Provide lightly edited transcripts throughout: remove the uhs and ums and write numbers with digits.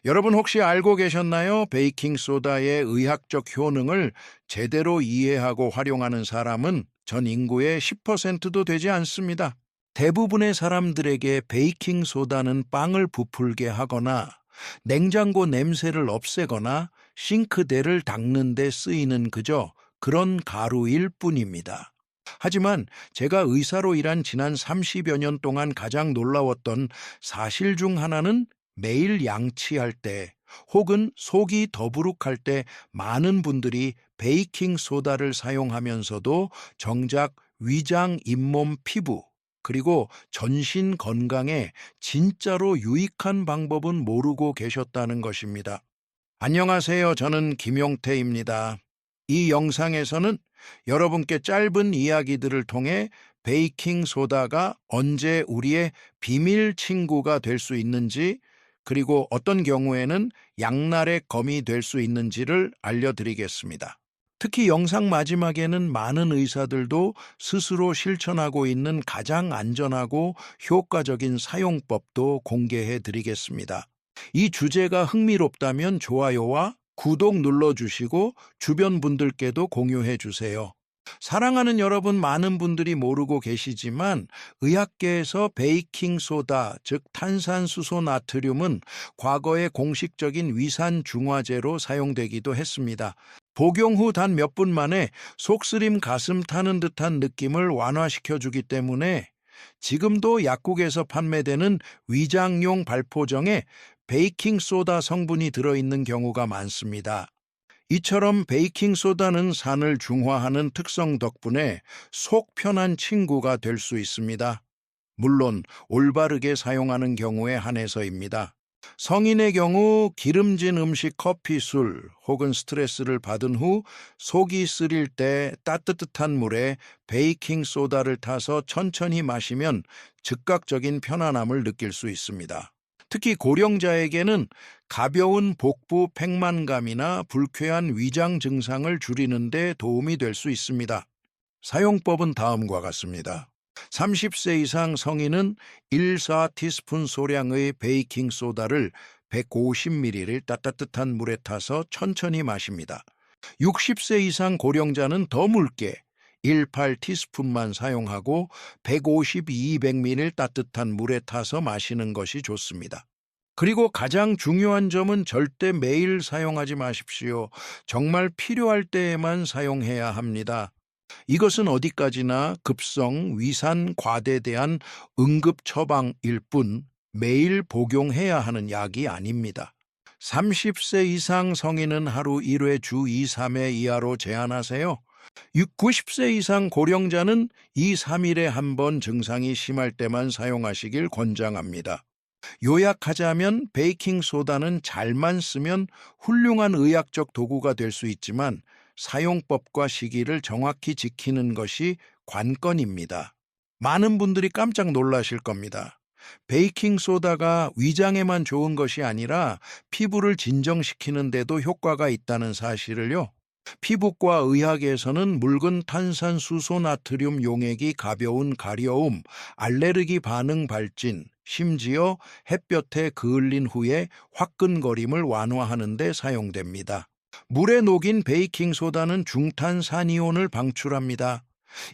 여러분 혹시 알고 계셨나요? 베이킹소다의 의학적 효능을 제대로 이해하고 활용하는 사람은 전 인구의 10%도 되지 않습니다. 대부분의 사람들에게 베이킹소다는 빵을 부풀게 하거나 냉장고 냄새를 없애거나 싱크대를 닦는 데 쓰이는 그저 그런 가루일 뿐입니다. 하지만 제가 의사로 일한 지난 30여 년 동안 가장 놀라웠던 사실 중 하나는 매일 양치할 때 혹은 속이 더부룩할 때 많은 분들이 베이킹 소다를 사용하면서도 정작 위장, 잇몸, 피부, 그리고 전신 건강에 진짜로 유익한 방법은 모르고 계셨다는 것입니다. 안녕하세요. 저는 김용태입니다. 이 영상에서는 여러분께 짧은 이야기들을 통해 베이킹 소다가 언제 우리의 비밀 친구가 될 수 있는지, 그리고 어떤 경우에는 양날의 검이 될 수 있는지를 알려드리겠습니다. 특히 영상 마지막에는 많은 의사들도 스스로 실천하고 있는 가장 안전하고 효과적인 사용법도 공개해 드리겠습니다. 이 주제가 흥미롭다면 좋아요와 구독 눌러주시고 주변 분들께도 공유해 주세요. 사랑하는 여러분, 많은 분들이 모르고 계시지만 의학계에서 베이킹소다, 즉 탄산수소 나트륨은 과거의 공식적인 위산 중화제로 사용되기도 했습니다. 복용 후 단 몇 분 만에 속쓰림 가슴 타는 듯한 느낌을 완화시켜주기 때문에 지금도 약국에서 판매되는 위장용 발포정에 베이킹소다 성분이 들어있는 경우가 많습니다. 이처럼 베이킹소다는 산을 중화하는 특성 덕분에 속 편한 친구가 될 수 있습니다. 물론 올바르게 사용하는 경우에 한해서입니다. 성인의 경우 기름진 음식, 커피, 술 혹은 스트레스를 받은 후 속이 쓰릴 때 따뜻한 물에 베이킹소다를 타서 천천히 마시면 즉각적인 편안함을 느낄 수 있습니다. 특히 고령자에게는 가벼운 복부 팽만감이나 불쾌한 위장 증상을 줄이는 데 도움이 될 수 있습니다. 사용법은 다음과 같습니다. 30세 이상 성인은 1~4티스푼 소량의 베이킹 소다를 150ml를 따뜻한 물에 타서 천천히 마십니다. 60세 이상 고령자는 더 묽게 1~8티스푼만 사용하고 150~200ml를 따뜻한 물에 타서 마시는 것이 좋습니다. 그리고 가장 중요한 점은 절대 매일 사용하지 마십시오. 정말 필요할 때에만 사용해야 합니다. 이것은 어디까지나 급성 위산 과대에 대한 응급 처방일 뿐 매일 복용해야 하는 약이 아닙니다. 30세 이상 성인은 하루 1회 주 2, 3회 이하로 제한하세요. 90세 이상 고령자는 2, 3일에 한 번 증상이 심할 때만 사용하시길 권장합니다. 요약하자면 베이킹소다는 잘만 쓰면 훌륭한 의학적 도구가 될 수 있지만 사용법과 시기를 정확히 지키는 것이 관건입니다. 많은 분들이 깜짝 놀라실 겁니다. 베이킹소다가 위장에만 좋은 것이 아니라 피부를 진정시키는 데도 효과가 있다는 사실을요. 피부과 의학에서는 묽은 탄산수소 나트륨 용액이 가벼운 가려움, 알레르기 반응 발진, 심지어 햇볕에 그을린 후에 화끈거림을 완화하는 데 사용됩니다. 물에 녹인 베이킹소다는 중탄산이온을 방출합니다.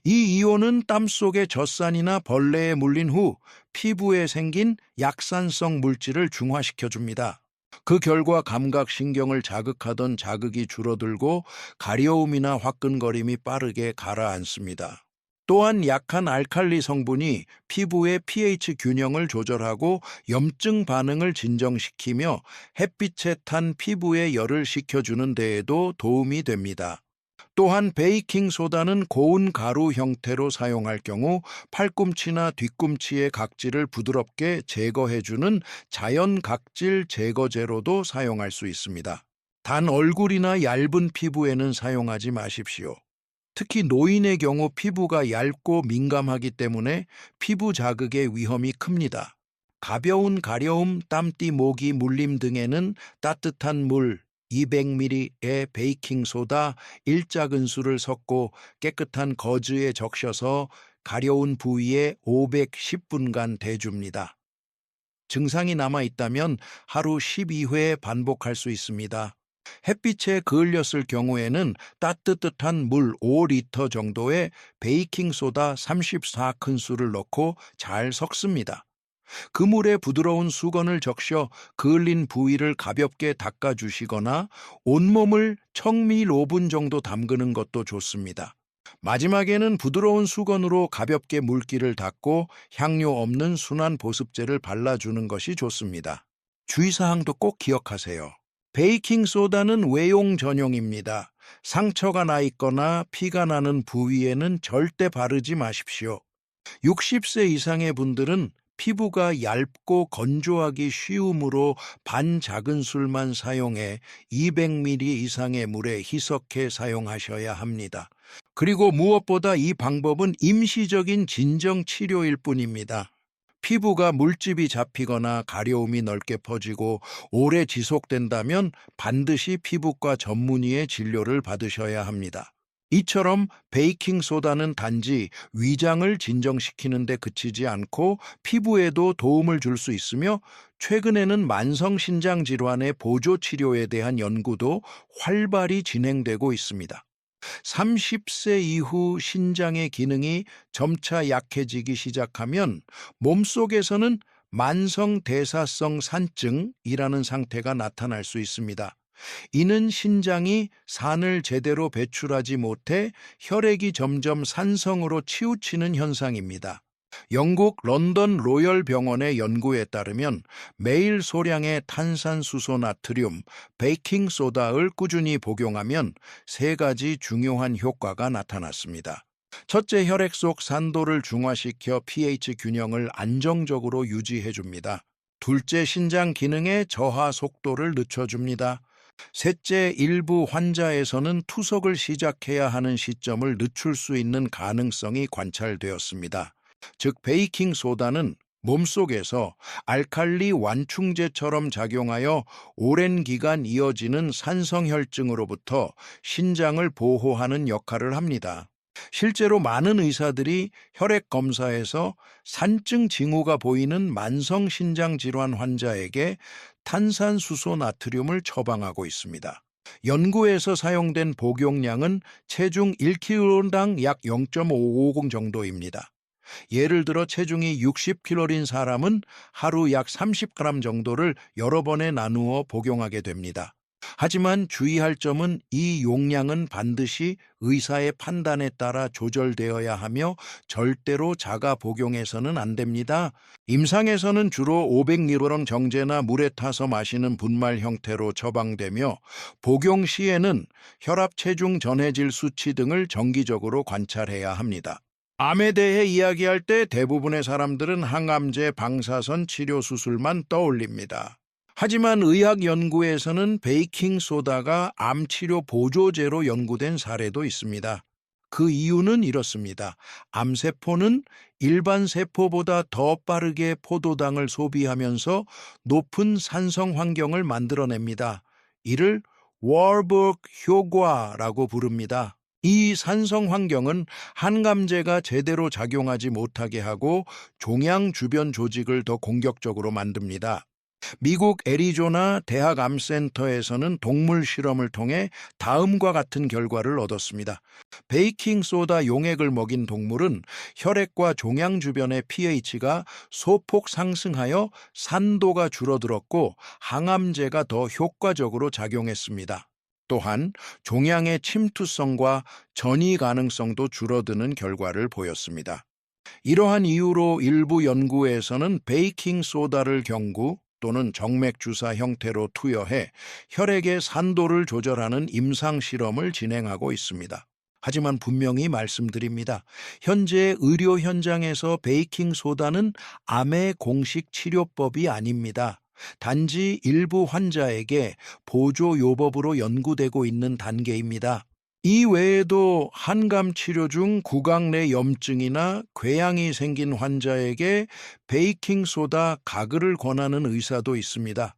이 이온은 땀 속의 젖산이나 벌레에 물린 후 피부에 생긴 약산성 물질을 중화시켜줍니다. 그 결과 감각신경을 자극하던 자극이 줄어들고 가려움이나 화끈거림이 빠르게 가라앉습니다. 또한 약한 알칼리 성분이 피부의 pH 균형을 조절하고 염증 반응을 진정시키며 햇빛에 탄 피부에 열을 식혀주는 데에도 도움이 됩니다. 또한 베이킹소다는 고운 가루 형태로 사용할 경우 팔꿈치나 뒤꿈치의 각질을 부드럽게 제거해주는 자연 각질 제거제로도 사용할 수 있습니다. 단 얼굴이나 얇은 피부에는 사용하지 마십시오. 특히 노인의 경우 피부가 얇고 민감하기 때문에 피부 자극의 위험이 큽니다. 가벼운 가려움, 땀띠, 모기, 물림 등에는 따뜻한 물 200ml의 베이킹소다 1작은수를 섞고 깨끗한 거즈에 적셔서 가려운 부위에 510분간 대줍니다. 증상이 남아있다면 하루 12회 반복할 수 있습니다. 햇빛에 그을렸을 경우에는 따뜻한 물 5리터 정도에 베이킹소다 34큰술을 넣고 잘 섞습니다. 그 물에 부드러운 수건을 적셔 그을린 부위를 가볍게 닦아주시거나 온몸을 청미일 5분 정도 담그는 것도 좋습니다. 마지막에는 부드러운 수건으로 가볍게 물기를 닦고 향료 없는 순한 보습제를 발라주는 것이 좋습니다. 주의사항도 꼭 기억하세요. 베이킹소다는 외용 전용입니다. 상처가 나 있거나 피가 나는 부위에는 절대 바르지 마십시오. 60세 이상의 분들은 피부가 얇고 건조하기 쉬우므로 반작은 술만 사용해 200ml 이상의 물에 희석해 사용하셔야 합니다. 그리고 무엇보다 이 방법은 임시적인 진정 치료일 뿐입니다. 피부가 물집이 잡히거나 가려움이 넓게 퍼지고 오래 지속된다면 반드시 피부과 전문의의 진료를 받으셔야 합니다. 이처럼 베이킹소다는 단지 위장을 진정시키는 데 그치지 않고 피부에도 도움을 줄 수 있으며 최근에는 만성신장 질환의 보조 치료에 대한 연구도 활발히 진행되고 있습니다. 30세 이후 신장의 기능이 점차 약해지기 시작하면 몸속에서는 만성 대사성 산증이라는 상태가 나타날 수 있습니다. 이는 신장이 산을 제대로 배출하지 못해 혈액이 점점 산성으로 치우치는 현상입니다. 영국 런던 로열 병원의 연구에 따르면 매일 소량의 탄산수소 나트륨, 베이킹소다를 꾸준히 복용하면 세 가지 중요한 효과가 나타났습니다. 첫째, 혈액 속 산도를 중화시켜 pH 균형을 안정적으로 유지해줍니다. 둘째, 신장 기능의 저하 속도를 늦춰줍니다. 셋째, 일부 환자에서는 투석을 시작해야 하는 시점을 늦출 수 있는 가능성이 관찰되었습니다. 즉, 베이킹소다는 몸속에서 알칼리 완충제처럼 작용하여 오랜 기간 이어지는 산성혈증으로부터 신장을 보호하는 역할을 합니다. 실제로 많은 의사들이 혈액 검사에서 산증 징후가 보이는 만성신장 질환 환자에게 탄산수소 나트륨을 처방하고 있습니다. 연구에서 사용된 복용량은 체중 1kg당 약 0.550 정도입니다. 예를 들어 체중이 60kg인 사람은 하루 약 30g 정도를 여러 번에 나누어 복용하게 됩니다. 하지만 주의할 점은 이 용량은 반드시 의사의 판단에 따라 조절되어야 하며 절대로 자가 복용해서는 안 됩니다. 임상에서는 주로 500mg 정제나 물에 타서 마시는 분말 형태로 처방되며 복용 시에는 혈압, 체중, 전해질 수치 등을 정기적으로 관찰해야 합니다. 암에 대해 이야기할 때 대부분의 사람들은 항암제, 방사선 치료 수술만 떠올립니다. 하지만 의학 연구에서는 베이킹소다가 암치료 보조제로 연구된 사례도 있습니다. 그 이유는 이렇습니다. 암세포는 일반 세포보다 더 빠르게 포도당을 소비하면서 높은 산성 환경을 만들어냅니다. 이를 월버그 효과라고 부릅니다. 이 산성 환경은 항암제가 제대로 작용하지 못하게 하고 종양 주변 조직을 더 공격적으로 만듭니다. 미국 애리조나 대학암센터에서는 동물 실험을 통해 다음과 같은 결과를 얻었습니다. 베이킹소다 용액을 먹인 동물은 혈액과 종양 주변의 pH가 소폭 상승하여 산도가 줄어들었고 항암제가 더 효과적으로 작용했습니다. 또한 종양의 침투성과 전이 가능성도 줄어드는 결과를 보였습니다. 이러한 이유로 일부 연구에서는 베이킹소다를 경구 또는 정맥주사 형태로 투여해 혈액의 산도를 조절하는 임상실험을 진행하고 있습니다. 하지만 분명히 말씀드립니다. 현재 의료 현장에서 베이킹소다는 암의 공식 치료법이 아닙니다. 단지 일부 환자에게 보조요법으로 연구되고 있는 단계입니다. 이 외에도 항암 치료 중 구강 내 염증이나 궤양이 생긴 환자에게 베이킹소다 가글을 권하는 의사도 있습니다.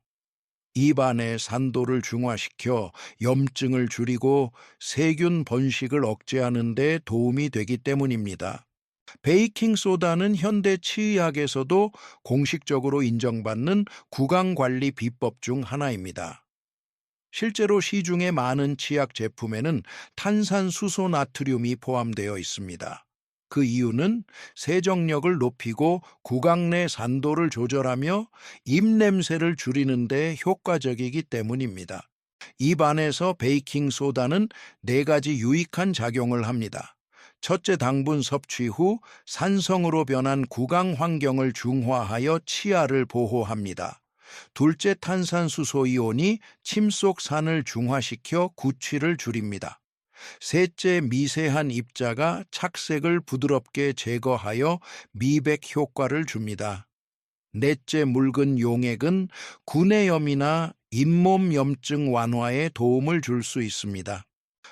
입안의 산도를 중화시켜 염증을 줄이고 세균 번식을 억제하는 데 도움이 되기 때문입니다. 베이킹소다는 현대 치의학에서도 공식적으로 인정받는 구강관리 비법 중 하나입니다. 실제로 시중의 많은 치약 제품에는 탄산수소 나트륨이 포함되어 있습니다. 그 이유는 세정력을 높이고 구강 내 산도를 조절하며 입냄새를 줄이는 데 효과적이기 때문입니다. 입 안에서 베이킹소다는 네 가지 유익한 작용을 합니다. 첫째, 당분 섭취 후 산성으로 변한 구강 환경을 중화하여 치아를 보호합니다. 둘째, 탄산수소 이온이 침 속 산을 중화시켜 구취를 줄입니다. 셋째, 미세한 입자가 착색을 부드럽게 제거하여 미백 효과를 줍니다. 넷째, 묽은 용액은 구내염이나 잇몸 염증 완화에 도움을 줄 수 있습니다.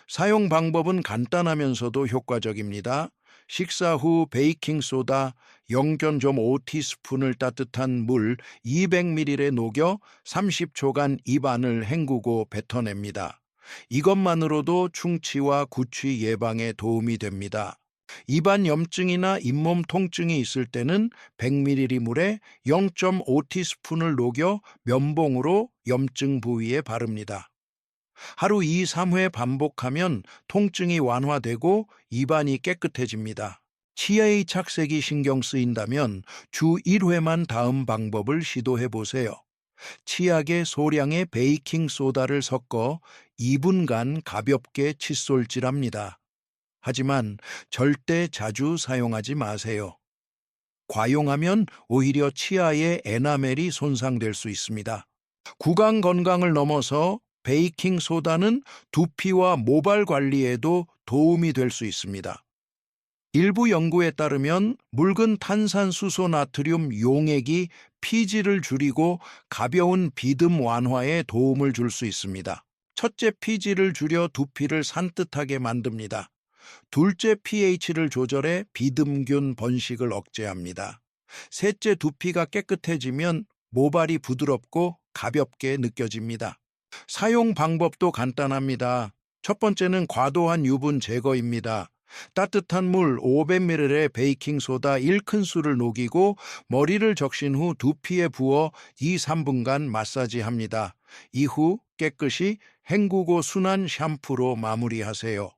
사용 방법은 간단하면서도 효과적입니다. 식사 후 베이킹소다 0.5티스푼을 따뜻한 물 200ml에 녹여 30초간 입 안을 헹구고 뱉어냅니다. 이것만으로도 충치와 구취 예방에 도움이 됩니다. 입안 염증이나 잇몸 통증이 있을 때는 100ml 물에 0.5티스푼을 녹여 면봉으로 염증 부위에 바릅니다. 하루 2, 3회 반복하면 통증이 완화되고 입안이 깨끗해집니다. 치아의 착색이 신경 쓰인다면 주 1회만 다음 방법을 시도해 보세요. 치약에 소량의 베이킹 소다를 섞어 2분간 가볍게 칫솔질합니다. 하지만 절대 자주 사용하지 마세요. 과용하면 오히려 치아의 에나멜이 손상될 수 있습니다. 구강 건강을 넘어서 베이킹 소다는 두피와 모발 관리에도 도움이 될 수 있습니다. 일부 연구에 따르면 묽은 탄산수소 나트륨 용액이 피지를 줄이고 가벼운 비듬 완화에 도움을 줄 수 있습니다. 첫째, 피지를 줄여 두피를 산뜻하게 만듭니다. 둘째, pH를 조절해 비듬균 번식을 억제합니다. 셋째, 두피가 깨끗해지면 모발이 부드럽고 가볍게 느껴집니다. 사용 방법도 간단합니다. 첫 번째는 과도한 유분 제거입니다. 따뜻한 물 500ml에 베이킹소다 1큰술을 녹이고 머리를 적신 후 두피에 부어 2, 3분간 마사지합니다. 이후 깨끗이 헹구고 순한 샴푸로 마무리하세요.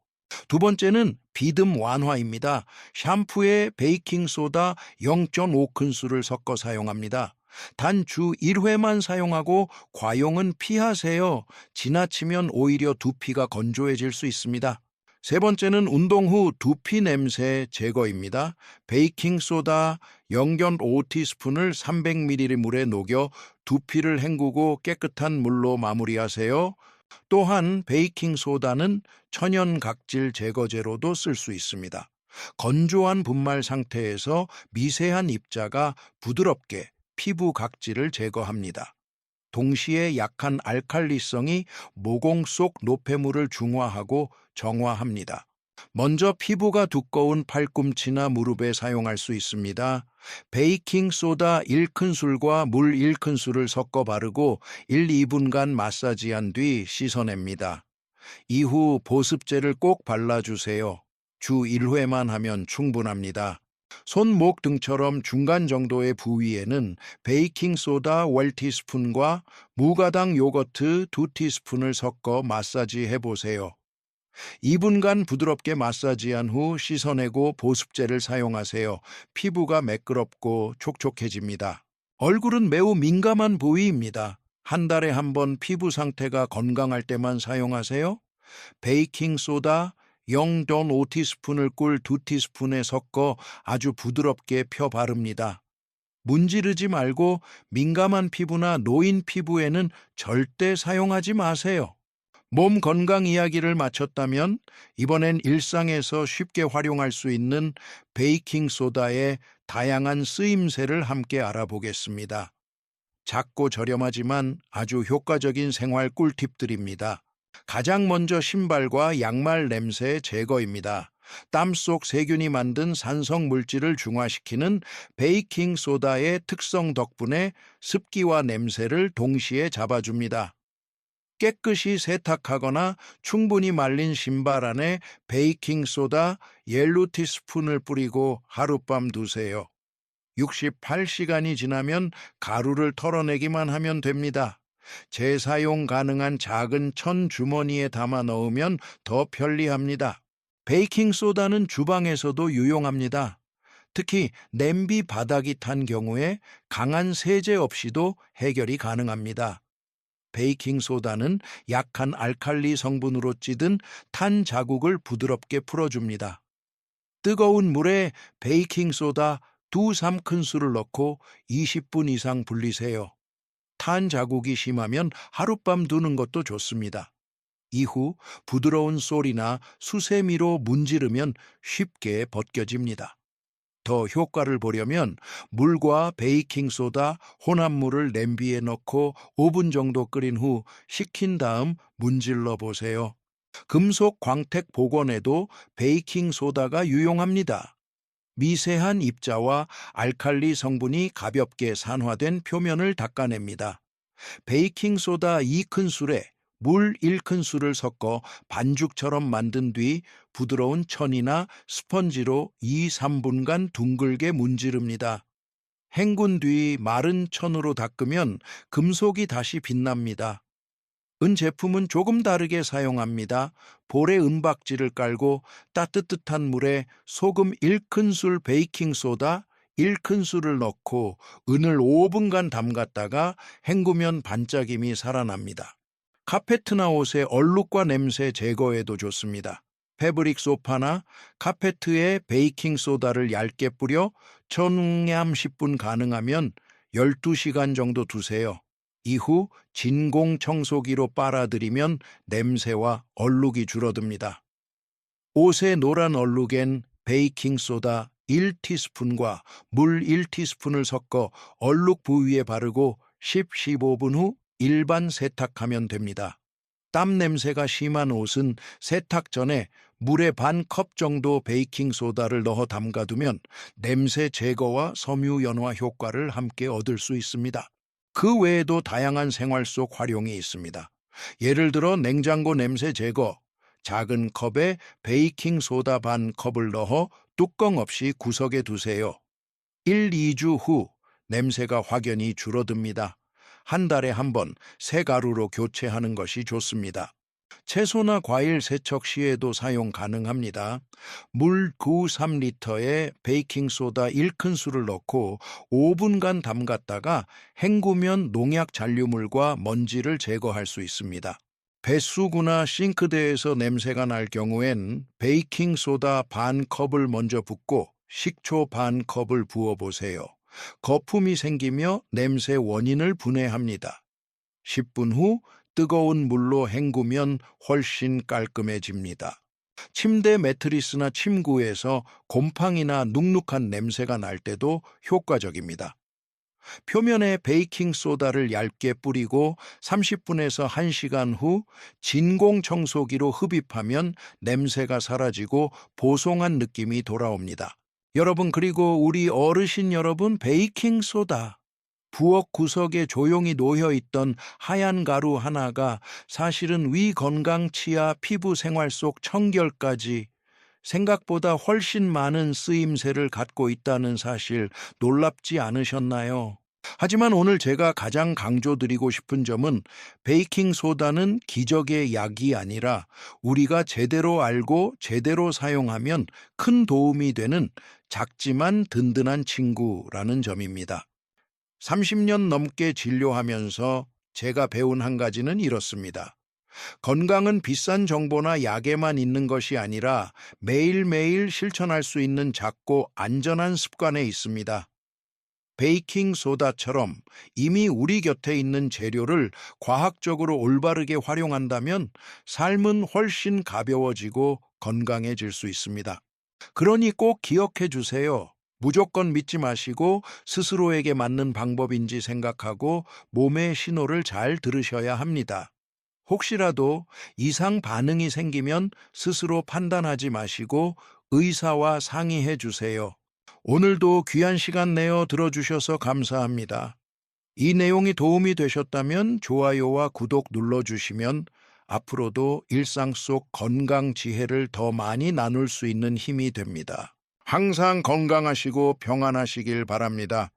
두 번째는 비듬 완화입니다. 샴푸에 베이킹소다 0.5큰술을 섞어 사용합니다. 단 주 1회만 사용하고 과용은 피하세요. 지나치면 오히려 두피가 건조해질 수 있습니다. 세 번째는 운동 후 두피 냄새 제거입니다. 베이킹소다 0.5티스푼을 300ml 물에 녹여 두피를 헹구고 깨끗한 물로 마무리하세요. 또한 베이킹소다는 천연 각질 제거제로도 쓸 수 있습니다. 건조한 분말 상태에서 미세한 입자가 부드럽게 피부 각질을 제거합니다. 동시에 약한 알칼리성이 모공 속 노폐물을 중화하고 정화합니다. 먼저 피부가 두꺼운 팔꿈치나 무릎에 사용할 수 있습니다. 베이킹소다 1큰술과 물 1큰술을 섞어 바르고 1, 2분간 마사지한 뒤 씻어냅니다. 이후 보습제를 꼭 발라주세요. 주 1회만 하면 충분합니다. 손, 목 등처럼 중간 정도의 부위에는 베이킹소다 1티스푼과 무가당 요거트 2티스푼을 섞어 마사지 해보세요. 2분간 부드럽게 마사지한 후 씻어내고 보습제를 사용하세요. 피부가 매끄럽고 촉촉해집니다. 얼굴은 매우 민감한 부위입니다. 한 달에 한 번 피부 상태가 건강할 때만 사용하세요. 베이킹소다 0.5티스푼을 꿀 2티스푼에 섞어 아주 부드럽게 펴 바릅니다. 문지르지 말고 민감한 피부나 노인 피부에는 절대 사용하지 마세요. 몸 건강 이야기를 마쳤다면 이번엔 일상에서 쉽게 활용할 수 있는 베이킹소다의 다양한 쓰임새를 함께 알아보겠습니다. 작고 저렴하지만 아주 효과적인 생활 꿀팁들입니다. 가장 먼저 신발과 양말 냄새 제거입니다. 땀 속 세균이 만든 산성 물질을 중화시키는 베이킹소다의 특성 덕분에 습기와 냄새를 동시에 잡아줍니다. 깨끗이 세탁하거나 충분히 말린 신발 안에 베이킹소다 옐로 티스푼을 뿌리고 하룻밤 두세요. 68시간이 지나면 가루를 털어내기만 하면 됩니다. 재사용 가능한 작은 천 주머니에 담아 넣으면 더 편리합니다. 베이킹소다는 주방에서도 유용합니다. 특히 냄비 바닥이 탄 경우에 강한 세제 없이도 해결이 가능합니다. 베이킹소다는 약한 알칼리 성분으로 찌든 탄 자국을 부드럽게 풀어줍니다. 뜨거운 물에 베이킹소다 2~3큰술을 넣고 20분 이상 불리세요. 탄 자국이 심하면 하룻밤 두는 것도 좋습니다. 이후 부드러운 솔이나 수세미로 문지르면 쉽게 벗겨집니다. 더 효과를 보려면 물과 베이킹소다 혼합물을 냄비에 넣고 5분 정도 끓인 후 식힌 다음 문질러 보세요. 금속 광택 복원에도 베이킹소다가 유용합니다. 미세한 입자와 알칼리 성분이 가볍게 산화된 표면을 닦아냅니다. 베이킹소다 2큰술에 물 1큰술을 섞어 반죽처럼 만든 뒤 부드러운 천이나 스펀지로 2~3분간 둥글게 문지릅니다. 헹군 뒤 마른 천으로 닦으면 금속이 다시 빛납니다. 은 제품은 조금 다르게 사용합니다. 볼에 은박지를 깔고 따뜻한 물에 소금 1큰술 베이킹소다 1큰술을 넣고 은을 5분간 담갔다가 헹구면 반짝임이 살아납니다. 카페트나 옷의 얼룩과 냄새 제거에도 좋습니다. 패브릭 소파나 카페트에 베이킹소다를 얇게 뿌려 천양함 10분 가능하면 12시간 정도 두세요. 이후 진공 청소기로 빨아들이면 냄새와 얼룩이 줄어듭니다. 옷의 노란 얼룩엔 베이킹소다 1티스푼과 물 1티스푼을 섞어 얼룩 부위에 바르고 10~15분 후 일반 세탁하면 됩니다. 땀 냄새가 심한 옷은 세탁 전에 물에 반 컵 정도 베이킹소다를 넣어 담가두면 냄새 제거와 섬유 연화 효과를 함께 얻을 수 있습니다. 그 외에도 다양한 생활 속 활용이 있습니다. 예를 들어 냉장고 냄새 제거, 작은 컵에 베이킹소다 반 컵을 넣어 뚜껑 없이 구석에 두세요. 1~2주 후 냄새가 확연히 줄어듭니다. 한 달에 한 번 새 가루로 교체하는 것이 좋습니다. 채소나 과일 세척 시에도 사용 가능합니다. 물 9~3리터에 베이킹소다 1큰술을 넣고 5분간 담갔다가 헹구면 농약 잔류물과 먼지를 제거할 수 있습니다. 배수구나 싱크대에서 냄새가 날 경우엔 베이킹소다 반 컵을 먼저 붓고 식초 반 컵을 부어보세요. 거품이 생기며 냄새 원인을 분해합니다. 10분 후 뜨거운 물로 헹구면 훨씬 깔끔해집니다. 침대 매트리스나 침구에서 곰팡이나 눅눅한 냄새가 날 때도 효과적입니다. 표면에 베이킹소다를 얇게 뿌리고 30분에서 1시간 후 진공 청소기로 흡입하면 냄새가 사라지고 보송한 느낌이 돌아옵니다. 여러분, 그리고 우리 어르신 여러분, 베이킹소다. 부엌 구석에 조용히 놓여있던 하얀 가루 하나가 사실은 위 건강, 치아, 피부 생활 속 청결까지 생각보다 훨씬 많은 쓰임새를 갖고 있다는 사실 놀랍지 않으셨나요? 하지만 오늘 제가 가장 강조드리고 싶은 점은 베이킹소다는 기적의 약이 아니라 우리가 제대로 알고 제대로 사용하면 큰 도움이 되는 작지만 든든한 친구라는 점입니다. 30년 넘게 진료하면서 제가 배운 한 가지는 이렇습니다. 건강은 비싼 정보나 약에만 있는 것이 아니라 매일매일 실천할 수 있는 작고 안전한 습관에 있습니다. 베이킹소다처럼 이미 우리 곁에 있는 재료를 과학적으로 올바르게 활용한다면 삶은 훨씬 가벼워지고 건강해질 수 있습니다. 그러니 꼭 기억해 주세요. 무조건 믿지 마시고 스스로에게 맞는 방법인지 생각하고 몸의 신호를 잘 들으셔야 합니다. 혹시라도 이상 반응이 생기면 스스로 판단하지 마시고 의사와 상의해 주세요. 오늘도 귀한 시간 내어 들어주셔서 감사합니다. 이 내용이 도움이 되셨다면 좋아요와 구독 눌러주시면 앞으로도 일상 속 건강 지혜를 더 많이 나눌 수 있는 힘이 됩니다. 항상 건강하시고 평안하시길 바랍니다.